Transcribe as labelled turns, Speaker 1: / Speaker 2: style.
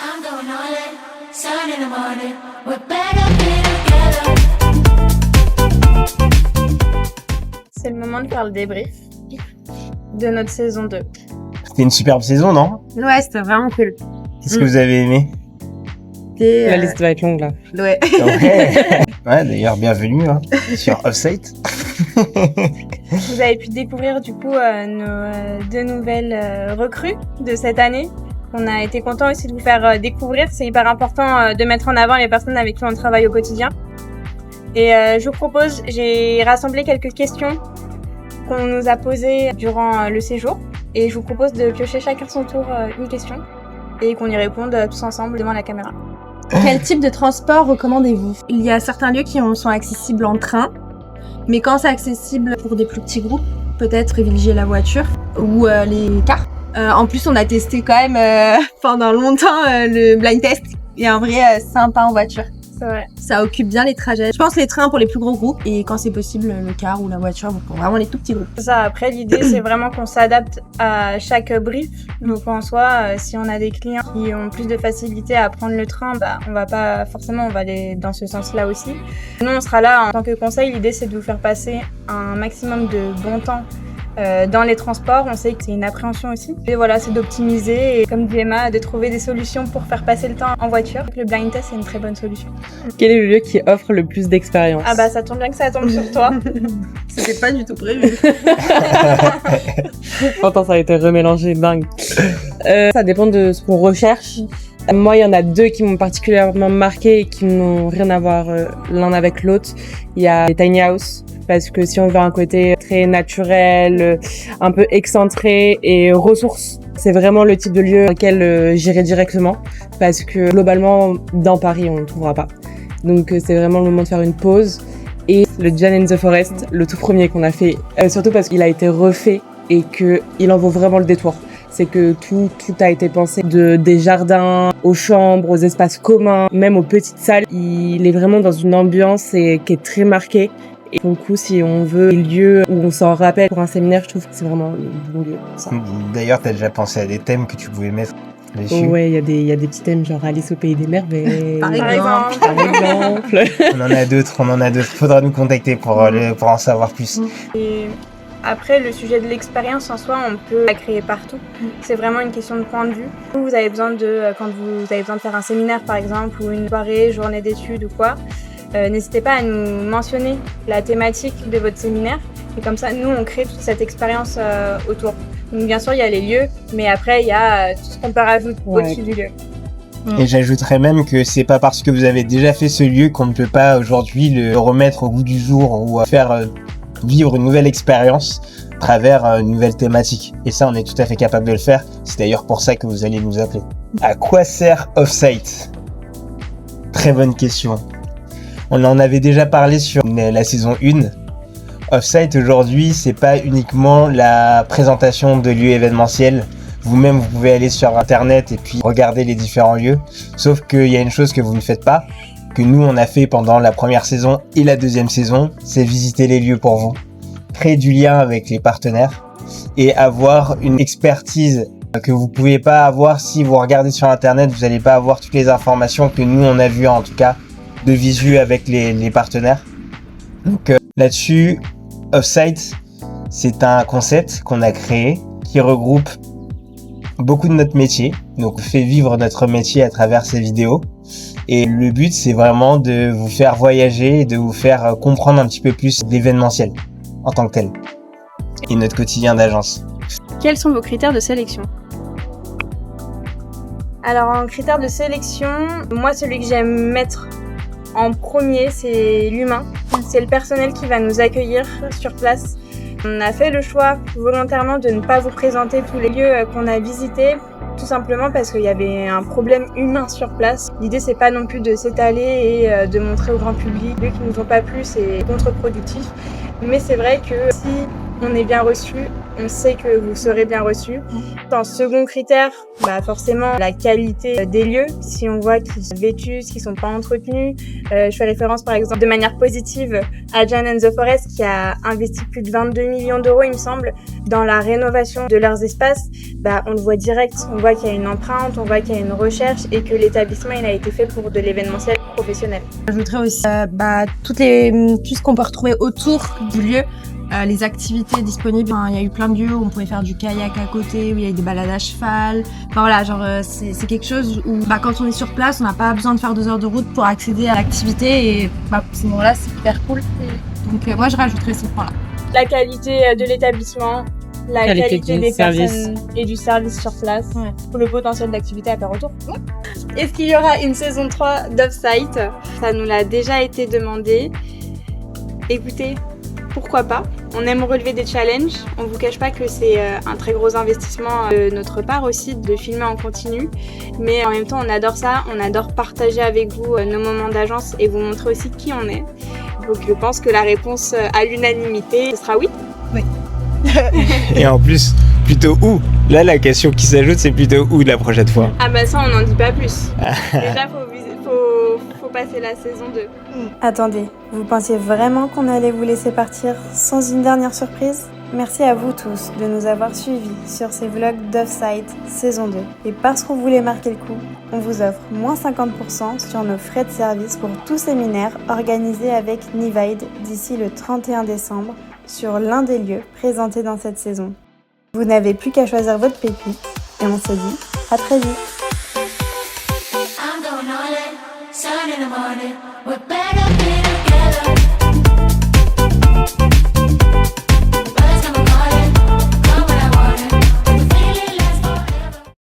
Speaker 1: I'm going all in, sun in the morning. We're better be together.
Speaker 2: C'est le moment de faire le débrief de notre saison 2.
Speaker 3: C'était une superbe saison, non?
Speaker 4: Ouais, c'était vraiment cool.
Speaker 3: Qu'est-ce que vous avez aimé?
Speaker 5: La liste va être longue là.
Speaker 4: Ouais.
Speaker 3: Ouais, d'ailleurs, bienvenue sur Offsite.
Speaker 2: Vous avez pu découvrir du coup nos deux nouvelles recrues de cette année. On a été content aussi de vous faire découvrir. C'est hyper important de mettre en avant les personnes avec qui on travaille au quotidien. Et je vous propose, j'ai rassemblé quelques questions qu'on nous a posées durant le séjour. Et je vous propose de piocher chacun son tour une question et qu'on y réponde tous ensemble devant la caméra.
Speaker 4: Quel type de transport recommandez-vous? Il y a certains lieux qui sont accessibles en train, mais quand c'est accessible pour des plus petits groupes, peut-être privilégier la voiture ou les cars. En plus, on a testé quand même pendant longtemps le blind test. Et en vrai, sympa en voiture.
Speaker 2: C'est vrai.
Speaker 4: Ça occupe bien les trajets. Je pense les trains pour les plus gros groupes et quand c'est possible, le car ou la voiture pour vraiment les tout petits groupes.
Speaker 2: Ça, après, l'idée, c'est vraiment qu'on s'adapte à chaque brief. Donc, en soi, si on a des clients qui ont plus de facilité à prendre le train, on va pas, forcément, on va aller dans ce sens-là aussi. Nous, on sera là en tant que conseil. L'idée, c'est de vous faire passer un maximum de bon temps dans les transports. On sait que c'est une appréhension aussi. Et voilà, c'est d'optimiser et, comme dit Emma, de trouver des solutions pour faire passer le temps en voiture. Le blind test, c'est une très bonne solution.
Speaker 5: Quel est le lieu qui offre le plus d'expérience?
Speaker 2: Ah bah, ça tombe bien que ça tombe sur toi.
Speaker 4: C'était pas du tout prévu.
Speaker 5: Pourtant, ça a été remélangé, dingue. Ça dépend de ce qu'on recherche. Moi, il y en a deux qui m'ont particulièrement marqué et qui n'ont rien à voir l'un avec l'autre. Il y a les tiny house, parce que si on veut un côté très naturel, un peu excentré et ressources, c'est vraiment le type de lieu auquel j'irai directement, parce que globalement, dans Paris, on ne trouvera pas. Donc, c'est vraiment le moment de faire une pause. Et le Jan in the Forest, le tout premier qu'on a fait, surtout parce qu'il a été refait et qu'il en vaut vraiment le détour. C'est que tout a été pensé des jardins, aux chambres, aux espaces communs, même aux petites salles. Il est vraiment dans une ambiance qui est très marquée. Et du coup, si on veut des lieux où on s'en rappelle pour un séminaire, je trouve que c'est vraiment le bon lieu pour ça.
Speaker 3: D'ailleurs, t'as déjà pensé à des thèmes que tu pouvais mettre dessus?
Speaker 5: Ouais, il y a des petits thèmes genre Alice au pays des merveilles.
Speaker 4: Par exemple.
Speaker 5: Par exemple.
Speaker 3: On en a d'autres. Faudra nous contacter pour en savoir plus.
Speaker 2: Et après, le sujet de l'expérience en soi, on peut la créer partout. C'est vraiment une question de point de vue. Vous avez besoin quand vous avez besoin de faire un séminaire, par exemple, ou une soirée, journée d'études ou quoi, n'hésitez pas à nous mentionner la thématique de votre séminaire. Et comme ça, nous, on crée toute cette expérience autour. Donc, bien sûr, il y a les lieux, mais après, il y a tout ce qu'on peut rajouter au-dessus du lieu.
Speaker 3: Et j'ajouterais même que c'est pas parce que vous avez déjà fait ce lieu qu'on ne peut pas aujourd'hui le remettre au goût du jour ou faire vivre une nouvelle expérience à travers une nouvelle thématique. Et ça, on est tout à fait capable de le faire. C'est d'ailleurs pour ça que vous allez nous appeler. À quoi sert Offsite? Très bonne question. On en avait déjà parlé sur la saison 1. Offsite aujourd'hui, c'est pas uniquement la présentation de lieux événementiels. Vous-même, vous pouvez aller sur internet et puis regarder les différents lieux. Sauf qu'il y a une chose que vous ne faites pas, que nous on a fait pendant la première saison et la deuxième saison, c'est visiter les lieux pour vous, créer du lien avec les partenaires et avoir une expertise que vous pouvez pas avoir si vous regardez sur internet. Vous n'allez pas avoir toutes les informations que nous on a vues, en tout cas de visu avec les partenaires. Donc là-dessus, Offsite, c'est un concept qu'on a créé qui regroupe beaucoup de notre métier, donc on fait vivre notre métier à travers ces vidéos. Et le but, c'est vraiment de vous faire voyager et de vous faire comprendre un petit peu plus l'événementiel en tant que tel et notre quotidien d'agence.
Speaker 6: Quels sont vos critères de sélection?
Speaker 2: Alors, en critère de sélection, moi, celui que j'aime mettre en premier, c'est l'humain. C'est le personnel qui va nous accueillir sur place. On a fait le choix volontairement de ne pas vous présenter tous les lieux qu'on a visités, tout simplement parce qu'il y avait un problème humain sur place. L'idée, c'est pas non plus de s'étaler et de montrer au grand public les lieux qui nous ont pas plu, c'est contre-productif. Mais c'est vrai que si on est bien reçu, on sait que vous serez bien reçus. En second critère, forcément la qualité des lieux. Si on voit qu'ils sont vétustes, qu'ils sont pas entretenus, je fais référence par exemple de manière positive à Jane and the Forest qui a investi plus de 22 millions d'euros, il me semble, dans la rénovation de leurs espaces. On le voit direct, on voit qu'il y a une empreinte, on voit qu'il y a une recherche et que l'établissement il a été fait pour de l'événementiel professionnel.
Speaker 4: J'ajouterais aussi tout ce qu'on peut retrouver autour du lieu. Les activités disponibles, il y a eu plein de lieux où on pouvait faire du kayak à côté, où il y a eu des balades à cheval. C'est quelque chose où quand on est sur place, on n'a pas besoin de faire 2 heures de route pour accéder à l'activité et pour ces moments-là, c'est hyper cool. Donc moi, je rajouterais ce point-là.
Speaker 2: La qualité de l'établissement, la qualité des personnes et du service sur place, pour le potentiel d'activité à faire autour. Est-ce qu'il y aura une saison 3 d'Offsite ? Ça nous l'a déjà été demandé. Écoutez, pourquoi pas ? On aime relever des challenges. On vous cache pas que c'est un très gros investissement de notre part aussi de filmer en continu. Mais en même temps, on adore ça. On adore partager avec vous nos moments d'agence et vous montrer aussi qui on est. Donc je pense que la réponse à l'unanimité, ce sera oui.
Speaker 4: Oui.
Speaker 3: Et en plus, plutôt où ? Là, la question qui s'ajoute, c'est plutôt où la prochaine fois ?
Speaker 2: Ça, on n'en dit pas plus. Déjà, faut passer la saison 2.
Speaker 7: Attendez, vous pensiez vraiment qu'on allait vous laisser partir sans une dernière surprise ? Merci à vous tous de nous avoir suivis sur ces vlogs d'Offsite saison 2. Et parce qu'on voulait marquer le coup, on vous offre moins 50% sur nos frais de service pour tout séminaire organisé avec Nivide d'ici le 31 décembre sur l'un des lieux présentés dans cette saison. Vous n'avez plus qu'à choisir votre pépite et on se dit à très vite.
Speaker 1: I'm going all in, sun in the morning. We're better.